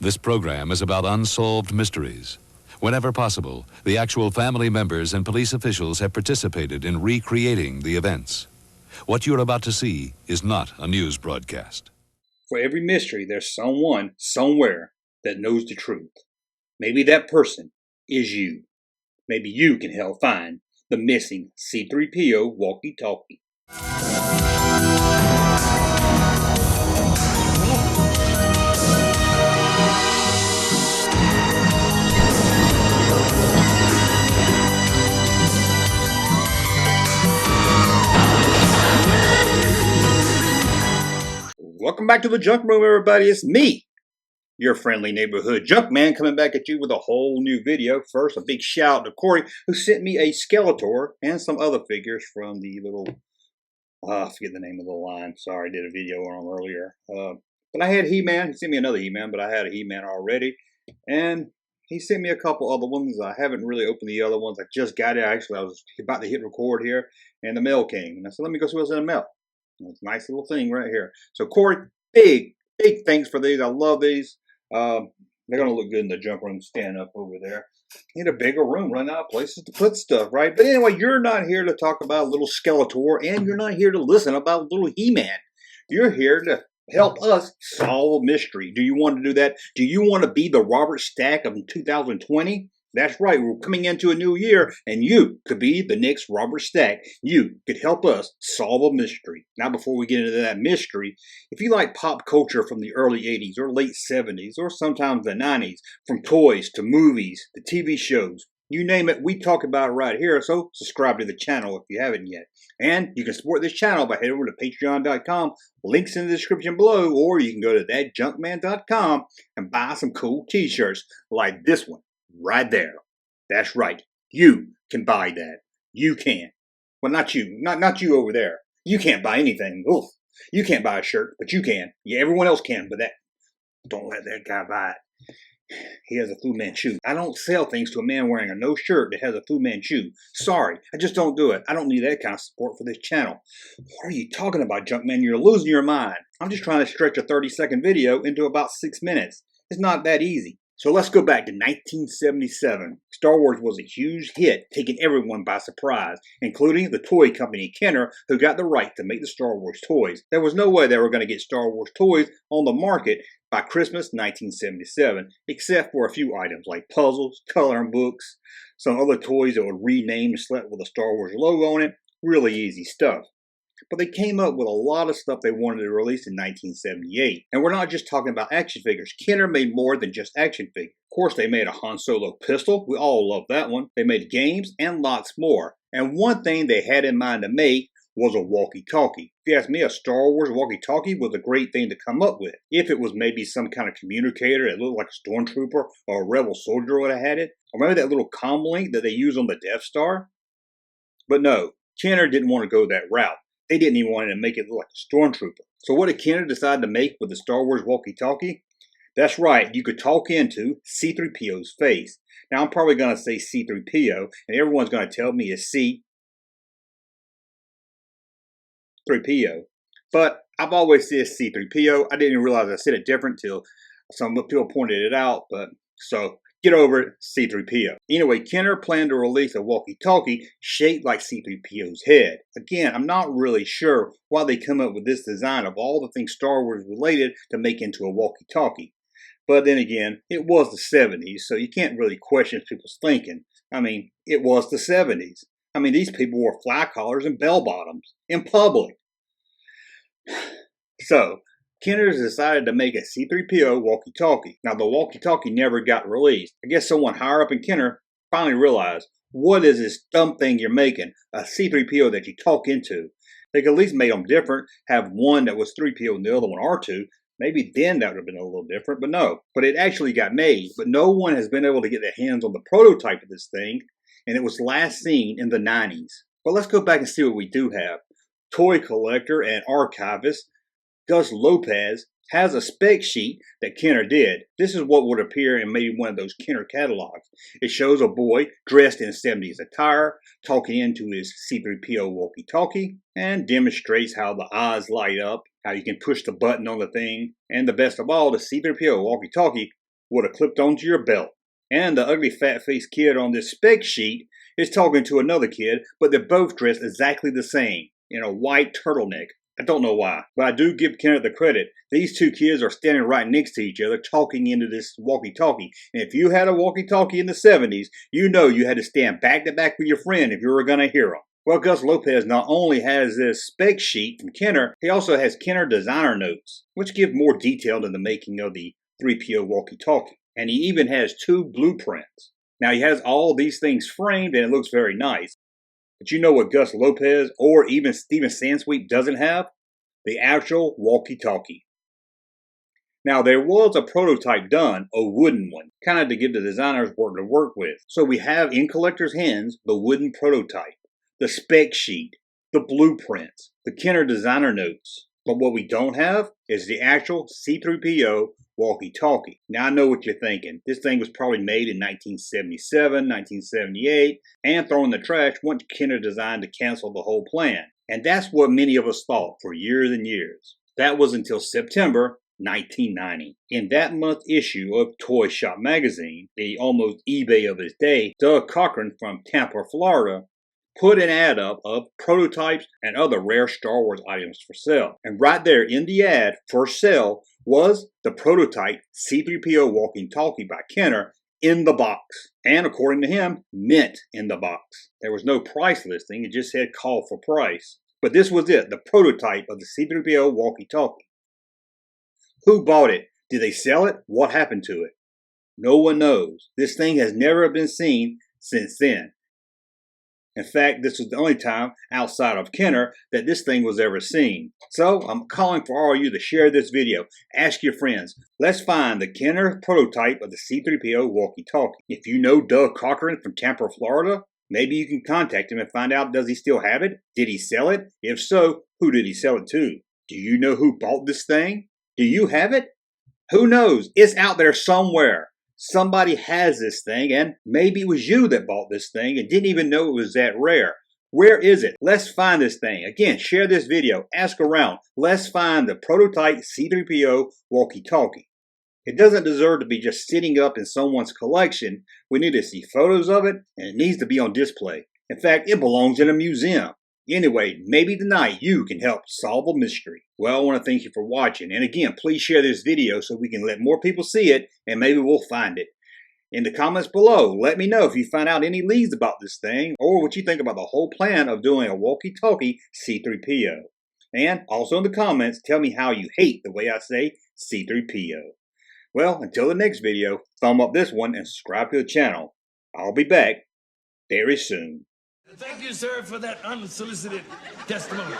This program is about unsolved mysteries. Whenever possible, the actual family members and police officials have participated in recreating the events. What you're about to see is not a news broadcast. For every mystery, there's someone, somewhere, that knows the truth. Maybe that person is you. Maybe you can help find the missing C-3PO walkie-talkie. Welcome back to the Junk Room, everybody. It's me, your friendly neighborhood Junkman, coming back at you with a whole new video. First, a big shout out to Corey, who sent me a Skeletor and some other figures from the little, I forget the name of the line. Sorry, I did a video on them earlier. But I had He-Man. He sent me another He-Man, but I had a He-Man already. And he sent me a couple other ones. I haven't really opened the other ones. I just got it. Actually, I was about to hit record here, and the mail came. And I said, let me go see what's in the mail. It's a nice little thing right here. So Corey, big thanks for these. I love these. They're going to look good in the junk room stand up over there. Need a bigger room, run out of places to put stuff, right? But anyway, you're not here to talk about little Skeletor, and you're not here to listen about little He-Man. You're here to help us solve a mystery. Do you want to do that? Do you want to be the Robert Stack of 2020? That's right, we're coming into a new year, and you could be the next Robert Stack. You could help us solve a mystery. Now, before we get into that mystery, if you like pop culture from the early 80s or late 70s or sometimes the 90s, from toys to movies to TV shows, you name it, we talk about it right here, so subscribe to the channel if you haven't yet. And you can support this channel by heading over to patreon.com, links in the description below, or you can go to thatjunkman.com and buy some cool t-shirts like this one. Right there. That's right. You can buy that. You can. Well, not you. Not you over there. You can't buy anything. Oof. You can't buy a shirt, but you can. Yeah, everyone else can, but don't let that guy buy it. He has a Fu Manchu. I don't sell things to a man wearing a no shirt that has a Fu Manchu. Sorry, I just don't do it. I don't need that kind of support for this channel. What are you talking about, Junkman? You're losing your mind. I'm just trying to stretch a 30-second video into about 6 minutes. It's not that easy. So let's go back to 1977. Star Wars was a huge hit, taking everyone by surprise, including the toy company Kenner, who got the right to make the Star Wars toys. There was no way they were going to get Star Wars toys on the market by Christmas 1977, except for a few items like puzzles, coloring books, some other toys that were renamed and slept with a Star Wars logo on it. Really easy stuff. But they came up with a lot of stuff they wanted to release in 1978. And we're not just talking about action figures. Kenner made more than just action figures. Of course, they made a Han Solo pistol. We all love that one. They made games and lots more. And one thing they had in mind to make was a walkie-talkie. If you ask me, a Star Wars walkie-talkie was a great thing to come up with. If it was maybe some kind of communicator that looked like a stormtrooper or a rebel soldier would have had it. Or maybe that little comlink that they use on the Death Star. But no, Kenner didn't want to go that route. They didn't even want to make it look like a stormtrooper. So what did Kenner decide to make with the Star Wars walkie-talkie? That's right, you could talk into C-3PO's face. Now I'm probably going to say C-3PO, and everyone's going to tell me it's C-3PO. But I've always said C-3PO. I didn't even realize I said it different till some people pointed it out, but so get over it, C-3PO. Anyway, Kenner planned to release a walkie-talkie shaped like C-3PO's head. Again, I'm not really sure why they come up with this design of all the things Star Wars related to make into a walkie-talkie. But then again, it was the 70s, so you can't really question people's thinking. I mean, it was the 70s. I mean, these people wore fly collars and bell-bottoms in public. So, Kenner decided to make a C-3PO walkie-talkie. Now, the walkie-talkie never got released. I guess someone higher up in Kenner finally realized, what is this dumb thing you're making? A C-3PO that you talk into. They could at least make them different, have one that was 3PO and the other one R2. Maybe then that would have been a little different, but no. But it actually got made, but no one has been able to get their hands on the prototype of this thing, and it was last seen in the 90s. But let's go back and see what we do have. Toy collector and archivist Gus Lopez has a spec sheet that Kenner did. This is what would appear in maybe one of those Kenner catalogs. It shows a boy dressed in 70s attire, talking into his C-3PO walkie-talkie, and demonstrates how the eyes light up, how you can push the button on the thing, and the best of all, the C-3PO walkie-talkie would have clipped onto your belt. And the ugly fat-faced kid on this spec sheet is talking to another kid, but they're both dressed exactly the same, in a white turtleneck. I don't know why, but I do give Kenneth the credit. These two kids are standing right next to each other talking into this walkie-talkie. And if you had a walkie-talkie in the 70s, you know you had to stand back to back with your friend if you were going to hear them. Well, Gus Lopez not only has this spec sheet from Kenner, he also has Kenner designer notes, which give more detail to the making of the 3PO walkie-talkie. And he even has 2 blueprints. Now, he has all these things framed and it looks very nice. But you know what Gus Lopez or even Steven Sansweet doesn't have? The actual walkie-talkie. Now, there was a prototype done, a wooden one, kind of to give the designers work to work with. So we have in collectors' hands the wooden prototype, the spec sheet, the blueprints, the Kenner designer notes. But what we don't have is the actual C-3PO walkie-talkie. Now, I know what you're thinking. This thing was probably made in 1977, 1978, and thrown in the trash once Kenner designed to cancel the whole plan. And that's what many of us thought for years and years. That was until September 1990. In that month issue of Toy Shop magazine, the almost eBay of his day, Doug Cochran from Tampa, Florida, put an ad up of prototypes and other rare Star Wars items for sale. And right there in the ad for sale was the prototype C-3PO walkie-talkie by Kenner in the box. And according to him, mint in the box. There was no price listing, it just said call for price. But this was it, the prototype of the C-3PO walkie-talkie. Who bought it? Did they sell it? What happened to it? No one knows. This thing has never been seen since then. In fact, this was the only time outside of Kenner that this thing was ever seen. So I'm calling for all of you to share this video. Ask your friends. Let's find the Kenner prototype of the C-3PO walkie-talkie. If you know Doug Cochran from Tampa, Florida, maybe you can contact him and find out, does he still have it? Did he sell it? If so, who did he sell it to? Do you know who bought this thing? Do you have it? Who knows? It's out there somewhere. Somebody has this thing, and maybe it was you that bought this thing and didn't even know it was that rare. Where is it? Let's find this thing. Again, share this video. Ask around. Let's find the prototype C-3PO walkie-talkie. It doesn't deserve to be just sitting up in someone's collection. We need to see photos of it, and it needs to be on display. In fact, it belongs in a museum. Anyway, maybe tonight you can help solve a mystery. Well, I want to thank you for watching. And again, please share this video so we can let more people see it and maybe we'll find it. In the comments below, let me know if you find out any leads about this thing or what you think about the whole plan of doing a walkie-talkie C-3PO. And also in the comments, tell me how you hate the way I say C-3PO. Well, until the next video, thumb up this one and subscribe to the channel. I'll be back very soon. Thank you, sir, for that unsolicited testimony.